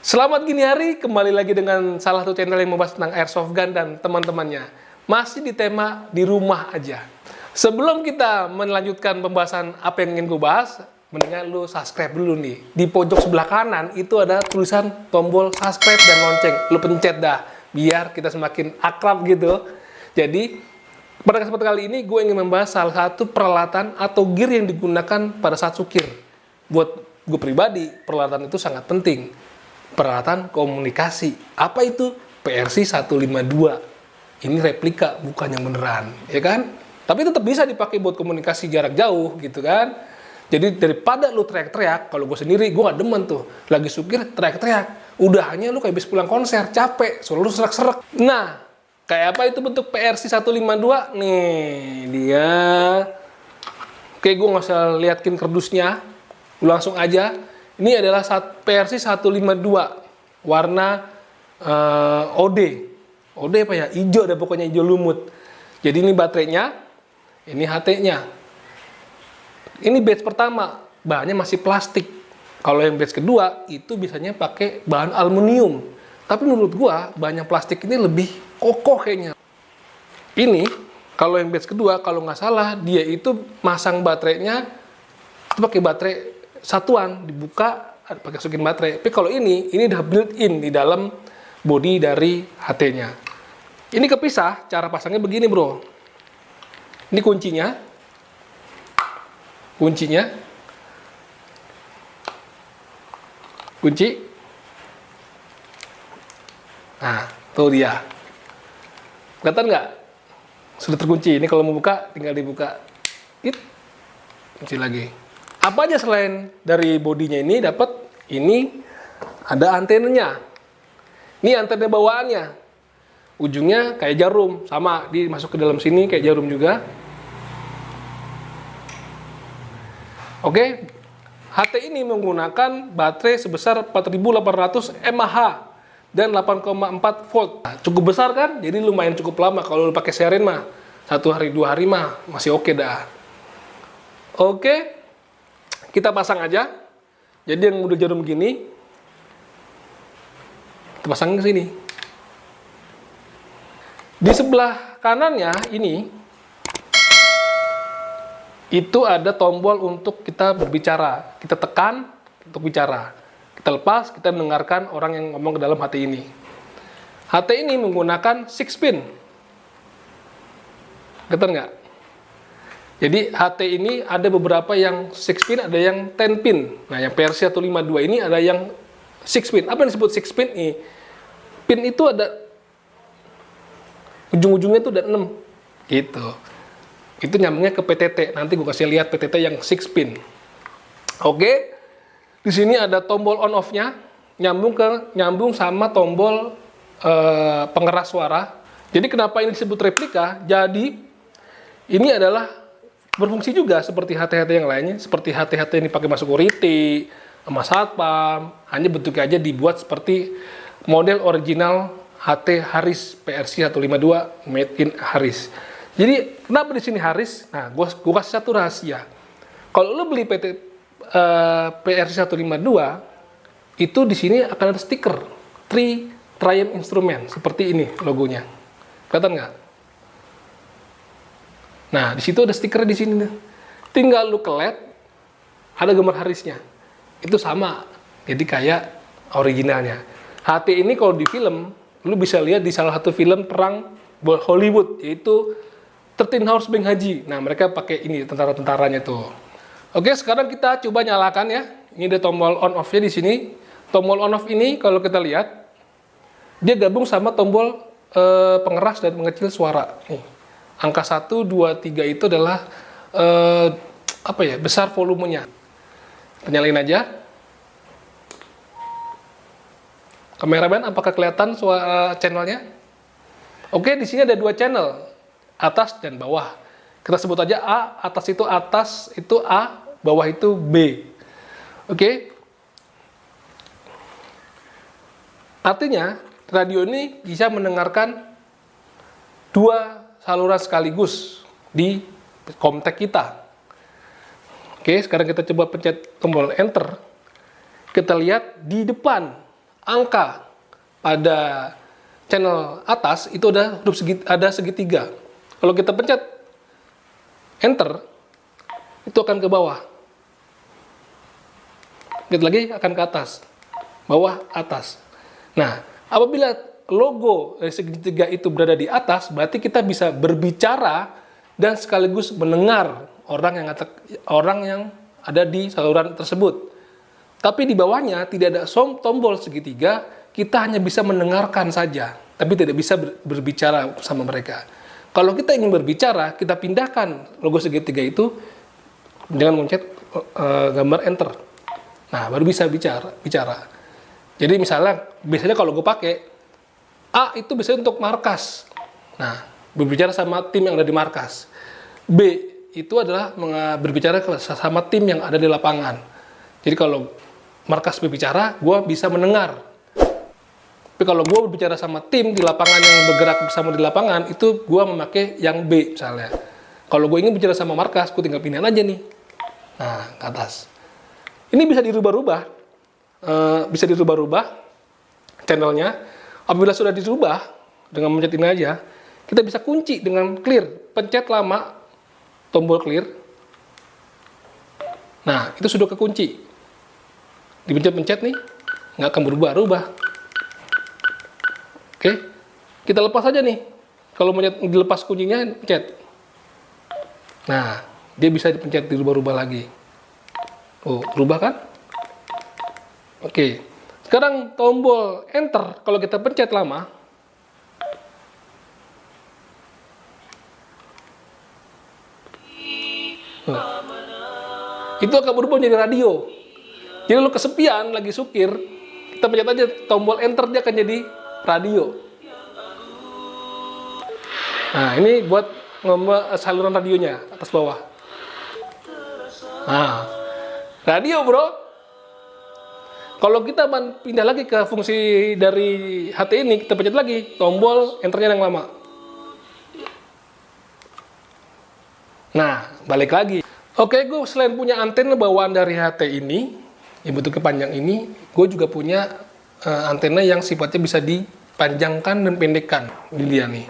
Selamat gini hari, kembali lagi dengan salah satu channel yang membahas tentang airsoft gun dan teman-temannya. Masih di tema di rumah aja. Sebelum kita melanjutkan pembahasan apa yang ingin gue bahas, mendingan lu subscribe dulu nih. Di pojok sebelah kanan itu ada tulisan tombol subscribe dan lonceng. Lu pencet dah, biar kita semakin akrab gitu. Jadi, pada kesempatan kali ini gue ingin membahas salah satu peralatan atau gear yang digunakan pada saat sukir. Buat gue pribadi, peralatan itu sangat penting. Peralatan komunikasi. Apa itu? PRC 152. Ini replika, bukan yang beneran, ya kan? Tapi tetap bisa dipakai buat komunikasi jarak jauh, gitu kan? Jadi daripada lu teriak-teriak, kalau gue sendiri, gue gak demen tuh. Lagi supir, teriak-teriak. Udahannya lu kayak habis pulang konser, capek, selalu serak-serak. Nah, kayak apa itu bentuk PRC 152? Nih, dia. Oke, gue gak usah liatin kardusnya. Lu langsung aja. Ini adalah PRC 152 warna OD. OD apa ya? Hijau ada pokoknya, hijau lumut. Jadi ini baterainya, ini HT-nya. Ini batch pertama, bahannya masih plastik. Kalau yang batch kedua itu biasanya pakai bahan aluminium. Tapi menurut gua bahan yang plastik ini lebih kokoh kayaknya. Ini kalau yang batch kedua kalau nggak salah dia itu masang baterainya itu pakai baterai satuan, dibuka pakai masukin baterai. Tapi kalau ini udah built-in di dalam bodi dari HT-nya. Ini kepisah, cara pasangnya begini bro. Ini kuncinya. Kunci. Nah, tuh dia. Kelihatan nggak? Sudah terkunci. Ini kalau mau buka, tinggal dibuka. Kunci lagi. Apa aja selain dari bodinya ini dapat, ini ada antenanya. Ini antena bawaannya. Ujungnya kayak jarum, sama dimasuk ke dalam sini kayak jarum juga. Oke. HT ini menggunakan baterai sebesar 4800 mAh dan 8,4 volt. Nah, cukup besar kan? Jadi lumayan cukup lama kalau lu pakai sharing mah. 1 hari 2 hari mah masih oke dah. Oke. Kita pasang aja. Jadi yang udah jarum gini, kita pasang ke sini. Di sebelah kanannya ini, itu ada tombol untuk kita berbicara. Kita tekan untuk bicara. Kita lepas, kita mendengarkan orang yang ngomong ke dalam HT ini. HT ini menggunakan 6 pin. Kelihatan nggak? Jadi HT ini ada beberapa yang 6 pin, ada yang 10 pin. Nah, yang PRC 152 ini ada yang 6 pin. Apa yang disebut 6 pin ini? Pin itu ada ujung-ujungnya itu ada 6. Gitu. Itu nyambungnya ke PTT. Nanti gue kasih lihat PTT yang 6 pin. Oke. Di sini ada tombol on off-nya, nyambung sama tombol pengeras suara. Jadi kenapa ini disebut replika? Jadi ini adalah berfungsi juga seperti HT-HT yang lainnya, seperti HT-HT yang dipakai masuk security, sama satpam, hanya bentuknya aja dibuat seperti model original HT Harris PRC 152 made in Harris. Jadi kenapa di sini Harris? Nah, gua kasih satu rahasia. Kalau lo beli PRC 152, itu di sini akan ada stiker Triumph Instrument seperti ini logonya. Kelihatan nggak? Nah, di situ ada stiker di sini. Tinggal lu kelet, ada gambar Harrisnya. Itu sama. Jadi kayak originalnya. HT ini kalau di film, lu bisa lihat di salah satu film perang Hollywood, yaitu 13 Hours Bang Haji. Nah, mereka pakai ini tentara-tentaranya tuh. Oke, sekarang kita coba nyalakan ya. Ini ada tombol on off-nya di sini. Tombol on off ini kalau kita lihat, dia gabung sama tombol pengeras dan pengecil suara. Nih. Angka 1, 2, 3 itu adalah besar volumenya. Nyalain aja. Kameramen, apakah kelihatan suara channelnya? Oke, di sini ada 2 channel, atas dan bawah. Kita sebut aja A, atas itu A, bawah itu B. Oke. Artinya, radio ini bisa mendengarkan 2 saluran sekaligus di komtek kita. Oke, sekarang kita coba pencet tombol enter. Kita lihat di depan angka pada channel atas itu ada segitiga. Kalau kita pencet enter, itu akan ke bawah. Pencet lagi akan ke atas, bawah, atas. Nah, apabila logo dari segitiga itu berada di atas, berarti kita bisa berbicara dan sekaligus mendengar orang yang ada di saluran tersebut. Tapi di bawahnya tidak ada tombol segitiga, kita hanya bisa mendengarkan saja, tapi tidak bisa berbicara sama mereka. Kalau kita ingin berbicara, kita pindahkan logo segitiga itu dengan mencet gambar enter. Nah, baru bisa bicara. Jadi biasanya kalau gue pakai A itu biasanya untuk markas. Nah, berbicara sama tim yang ada di markas. B itu adalah berbicara sama tim yang ada di lapangan. Jadi kalau markas berbicara, gue bisa mendengar. Tapi kalau gue berbicara sama tim di lapangan yang bergerak bersama di lapangan, itu gue memakai yang B misalnya. Kalau gue ingin bicara sama markas, gue tinggal pindahin aja nih. Nah, ke atas. Ini bisa dirubah-rubah. Bisa dirubah-rubah channelnya. Apabila sudah dirubah, dengan mencet ini aja, kita bisa kunci dengan clear. Pencet lama, tombol clear. Nah, itu sudah kekunci. Dipencet-pencet nih, nggak akan berubah-ubah. Oke, kita lepas aja nih. Kalau mau dilepas kuncinya, pencet. Nah, dia bisa dipencet, dirubah-rubah lagi. Oh, berubah kan? Oke, sekarang tombol enter, kalau kita pencet lama, itu akan berubah menjadi radio. Jadi lu kesepian, lagi supir, kita pencet aja tombol enter, dia akan jadi radio. Nah, ini buat saluran radionya, atas bawah. Nah, radio bro. Kalau kita pindah lagi ke fungsi dari HT ini, kita pencet lagi tombol enternya yang lama. Nah, balik lagi. Oke, gue selain punya antena bawaan dari HT ini, yang bentuknya panjang ini, gue juga punya antena yang sifatnya bisa dipanjangkan dan pendekkan. Ini dia nih,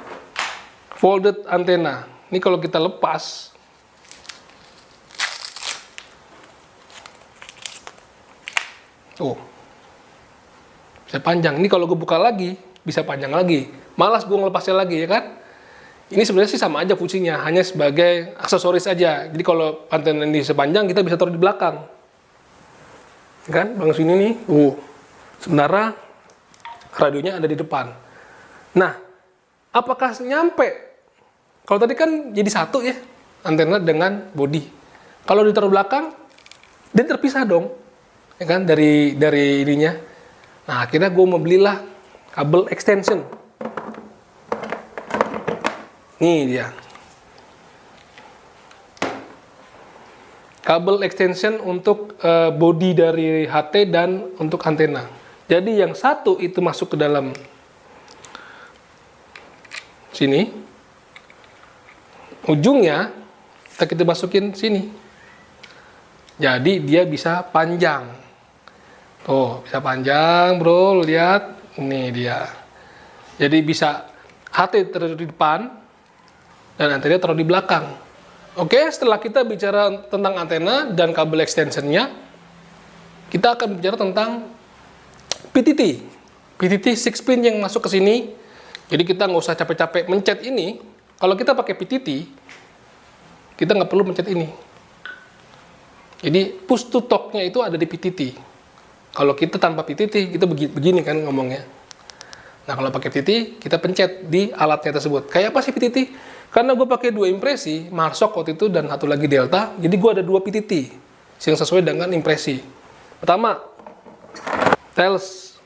folded antena. Ini kalau kita lepas, bisa panjang. Ini kalau gue buka lagi, bisa panjang lagi. Malas gue ngelepasnya lagi, ya kan? Ini sebenarnya sih sama aja fungsinya, hanya sebagai aksesoris aja. Jadi kalau antena ini sepanjang, kita bisa taruh di belakang. Kan, bang sini nih. Sebenarnya radionya ada di depan. Nah, apakah nyampe? Kalau tadi kan jadi satu ya, antena dengan body. Kalau ditaruh belakang, dia terpisah dong, ya kan, dari ininya. Nah, akhirnya gue mau belilah kabel extension. Nih dia. Kabel extension untuk body dari HT dan untuk antena. Jadi yang satu itu masuk ke dalam sini. Ujungnya kita masukin sini. Jadi dia bisa panjang. Tuh, bisa panjang, bro. Lihat, ini dia. Jadi bisa HT taruh di depan dan antena taruh di belakang. Oke, setelah kita bicara tentang antena dan kabel extensionnya, kita akan bicara tentang PTT. PTT 6 pin yang masuk ke sini. Jadi kita nggak usah capek-capek mencet ini. Kalau kita pakai PTT, kita nggak perlu mencet ini. Jadi push to talk-nya itu ada di PTT. Kalau kita tanpa PTT, kita begini kan ngomongnya. Nah, kalau pakai PTT, kita pencet di alatnya tersebut. Kayak apa sih PTT? Karena gue pakai 2 impresi, Marshok waktu itu dan satu lagi Delta, jadi gue ada 2 PTT yang sesuai dengan impresi. Pertama, Thales.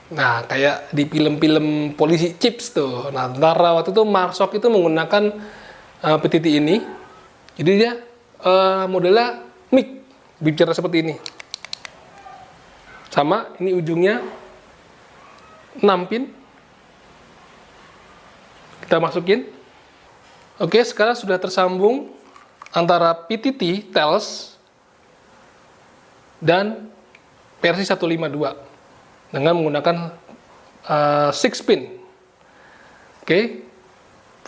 Nah, kayak di film-film polisi chips tuh. Nah, antara waktu itu Marshok itu menggunakan PTT ini. Jadi dia modelnya mic, bicara seperti ini. Sama, ini ujungnya 6 pin. Kita masukin. Oke, sekarang sudah tersambung antara PTT Thales dan versi 152 dengan menggunakan 6 pin. Oke.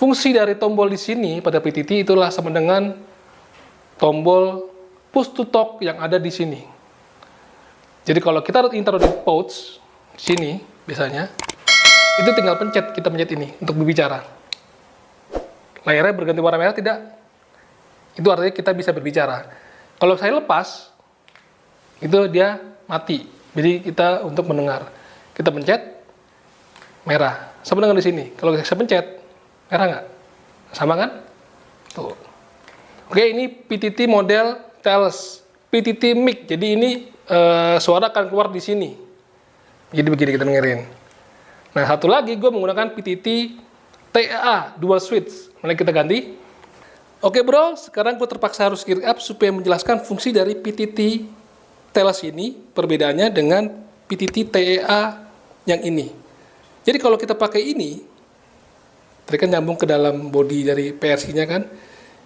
Fungsi dari tombol di sini pada PTT itulah sama dengan tombol push to talk yang ada di sini. Jadi kalau kita taruh di pouch sini biasanya, itu tinggal kita pencet ini untuk berbicara. Layarnya berganti warna merah tidak? Itu artinya kita bisa berbicara. Kalau saya lepas, itu dia mati. Jadi kita untuk mendengar. Kita pencet merah. Sama dengan di sini. Kalau saya pencet merah nggak? Sama kan? Tuh. Oke, ini PTT model Thales PTT mic. Jadi ini suara akan keluar di sini. Jadi begini kita dengerin. Nah, satu lagi gue menggunakan PTT TEA dual switch. Mari kita ganti. Oke bro, sekarang gue terpaksa harus gear up supaya menjelaskan fungsi dari PTT Thales ini, perbedaannya dengan PTT TEA yang ini. Jadi kalau kita pakai ini, tadi kan nyambung ke dalam body dari PRC-nya kan,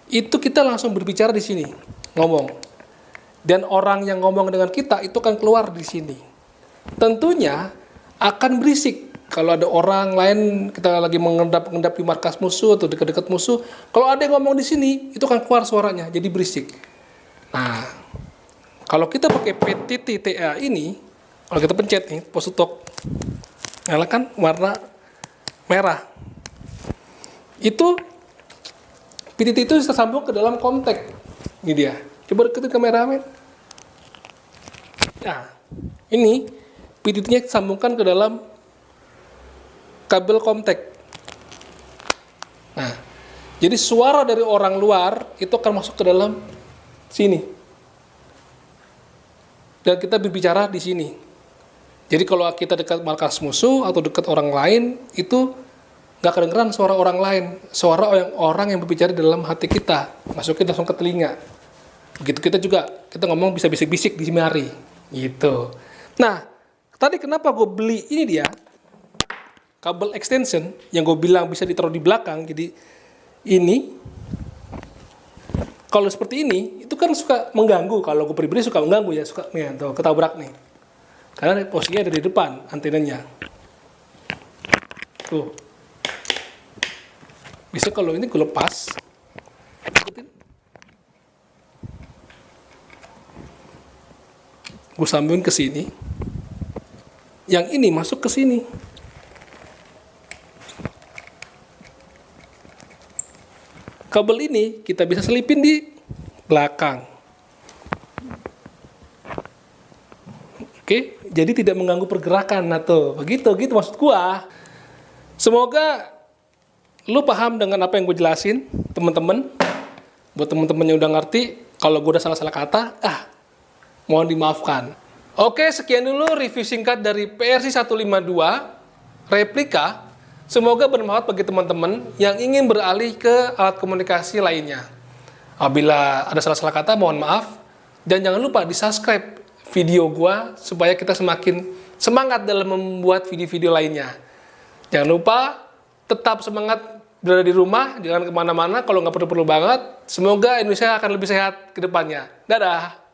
itu kita langsung berbicara di sini, ngomong. Dan orang yang ngomong dengan kita itu akan keluar di sini. Tentunya akan berisik. Kalau ada orang lain, kita lagi mengendap-endap di markas musuh atau dekat-dekat musuh, kalau ada yang ngomong di sini, itu akan keluar suaranya, jadi berisik. Nah, kalau kita pakai PTT TEA ini, kalau kita pencet nih, push to talk, nyalakan warna merah. Itu PTT itu tersambung ke dalam kontak. Ini dia. Coba deketin kamera, men. Nah, ini PTT-nya disambungkan ke dalam kabel kontak. Nah, jadi suara dari orang luar itu akan masuk ke dalam sini. Dan kita berbicara di sini. Jadi kalau kita dekat markas musuh atau dekat orang lain, itu nggak kedengeran suara orang lain. Suara orang yang berbicara di dalam hati kita. Masukin langsung ke telinga. Begitu kita juga, kita ngomong bisa bisik-bisik di jemari. Gitu. Nah, tadi kenapa gue beli ini dia, kabel extension yang gue bilang bisa ditaruh di belakang. Jadi ini, kalau seperti ini, itu kan suka mengganggu. Kalau gue pribadi suka mengganggu ya, suka nih, tuh, ketabrak nih. Karena posisinya ada di depan antenanya. Tuh. Bisa kalau ini gue lepas, gue sambungin ke sini. Yang ini masuk ke sini. Kabel ini kita bisa selipin di belakang. Oke, jadi tidak mengganggu pergerakan. Nah tuh, begitu maksud gua. Semoga lu paham dengan apa yang gue jelasin, teman-teman. Buat teman-teman yang udah ngerti, kalau gue udah salah-salah kata, mohon dimaafkan. Oke, sekian dulu review singkat dari PRC 152 replika. Semoga bermanfaat bagi teman-teman yang ingin beralih ke alat komunikasi lainnya. Apabila ada salah-salah kata, mohon maaf. Dan jangan lupa di-subscribe video gua supaya kita semakin semangat dalam membuat video-video lainnya. Jangan lupa tetap semangat berada di rumah, jangan kemana-mana kalau nggak perlu-perlu banget. Semoga Indonesia akan lebih sehat ke depannya. Dadah!